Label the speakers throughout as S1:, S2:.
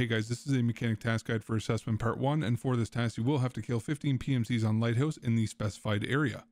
S1: Hey guys, this is a mechanic task guide for assessment part 1, and for this task you will have to kill 15 PMCs on Lighthouse in the specified area.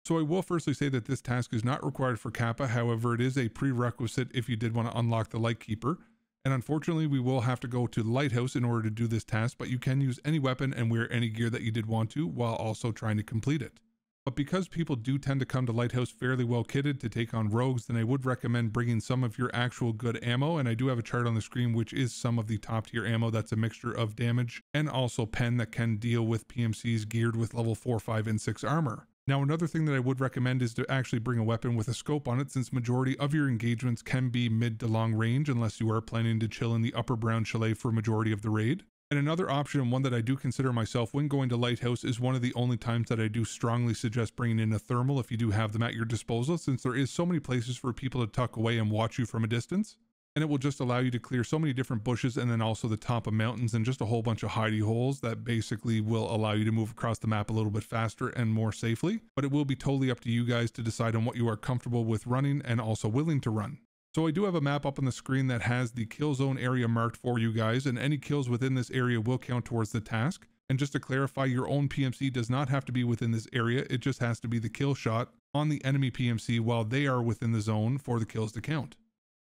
S1: So I will firstly say that this task is not required for kappa, however it is a prerequisite if you did want to unlock the Lightkeeper. And unfortunately we will have to go to Lighthouse in order to do this task, but you can use any weapon and wear any gear that you did want to while also trying to complete it. But because people do tend to come to Lighthouse fairly well kitted to take on rogues, then I would recommend bringing some of your actual good ammo, and I do have a chart on the screen which is some of the top tier ammo that's a mixture of damage and also pen that can deal with PMCs geared with level 4, 5, and 6 armor. Now another thing that I would recommend is to actually bring a weapon with a scope on it, since majority of your engagements can be mid to long range unless you are planning to chill in the upper brown chalet for majority of the raid. And another option, and one that I do consider myself when going to Lighthouse, is one of the only times that I do strongly suggest bringing in a thermal if you do have them at your disposal, since there is so many places for people to tuck away and watch you from a distance. And it will just allow you to clear so many different bushes and then also the top of mountains and just a whole bunch of hidey holes that basically will allow you to move across the map a little bit faster and more safely. But it will be totally up to you guys to decide on what you are comfortable with running and also willing to run. So I do have a map up on the screen that has the kill zone area marked for you guys, and any kills within this area will count towards the task. And just to clarify, your own PMC does not have to be within this area, it just has to be the kill shot on the enemy PMC while they are within the zone for the kills to count.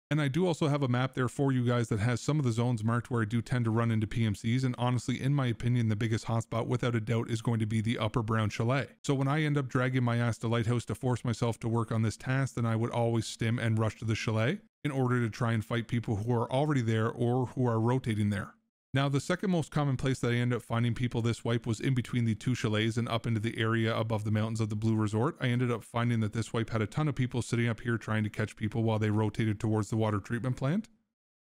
S1: And I do also have a map there for you guys that has some of the zones marked where I do tend to run into PMCs, and honestly, in my opinion, the biggest hotspot without a doubt is going to be the upper brown chalet. So when I end up dragging my ass to Lighthouse to force myself to work on this task, then I would always stim and rush to the chalet in order to try and fight people who are already there or who are rotating there. Now, the second most common place that I ended up finding people this wipe was in between the two chalets and up into the area above the mountains of the Blue Resort. I ended up finding that this wipe had a ton of people sitting up here trying to catch people while they rotated towards the water treatment plant.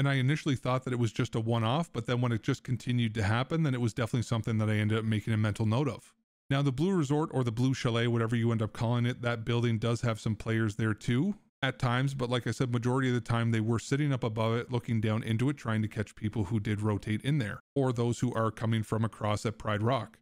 S1: And I initially thought that it was just a one-off, but then when it just continued to happen, then it was definitely something that I ended up making a mental note of. Now, the Blue Resort, or the Blue Chalet, whatever you end up calling it, that building does have some players there too at times, but like I said, majority of the time they were sitting up above it looking down into it trying to catch people who did rotate in there, or those who are coming from across at Pride Rock.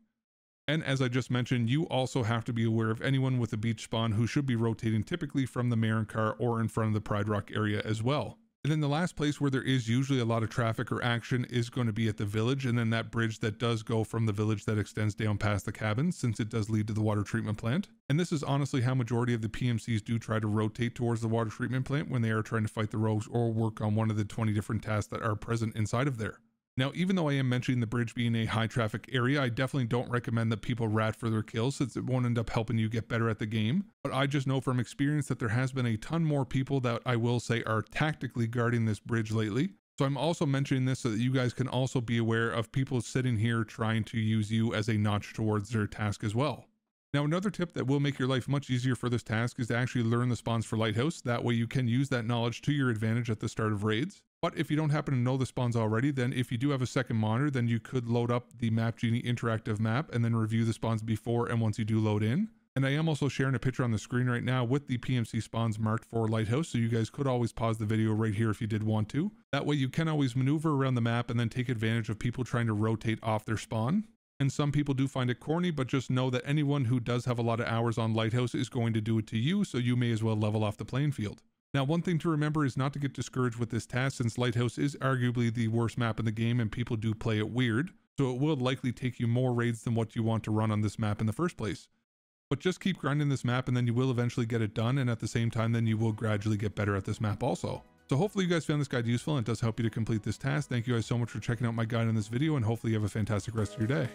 S1: And as I just mentioned, you also have to be aware of anyone with a beach spawn who should be rotating typically from the Marin car or in front of the Pride Rock area as well. And then the last place where there is usually a lot of traffic or action is going to be at the village, and then that bridge that does go from the village that extends down past the cabins, since it does lead to the water treatment plant. And this is honestly how majority of the PMCs do try to rotate towards the water treatment plant when they are trying to fight the rogues or work on one of the 20 different tasks that are present inside of there. Now, even though I am mentioning the bridge being a high traffic area, I definitely don't recommend that people rat for their kills, since it won't end up helping you get better at the game. But I just know from experience that there has been a ton more people that I will say are tactically guarding this bridge lately. So I'm also mentioning this so that you guys can also be aware of people sitting here trying to use you as a notch towards their task as well. Now, another tip that will make your life much easier for this task is to actually learn the spawns for Lighthouse. That way you can use that knowledge to your advantage at the start of raids. But if you don't happen to know the spawns already, then if you do have a second monitor, then you could load up the Map Genie interactive map and then review the spawns before and once you do load in. And I am also sharing a picture on the screen right now with the PMC spawns marked for Lighthouse, so you guys could always pause the video right here if you did want to. That way you can always maneuver around the map and then take advantage of people trying to rotate off their spawn. And some people do find it corny, but just know that anyone who does have a lot of hours on Lighthouse is going to do it to you, so you may as well level off the playing field. Now, one thing to remember is not to get discouraged with this task, since Lighthouse is arguably the worst map in the game and people do play it weird, so it will likely take you more raids than what you want to run on this map in the first place. But just keep grinding this map and then you will eventually get it done, and at the same time then you will gradually get better at this map also. So hopefully you guys found this guide useful and it does help you to complete this task. Thank you guys so much for checking out my guide in this video, and hopefully you have a fantastic rest of your day.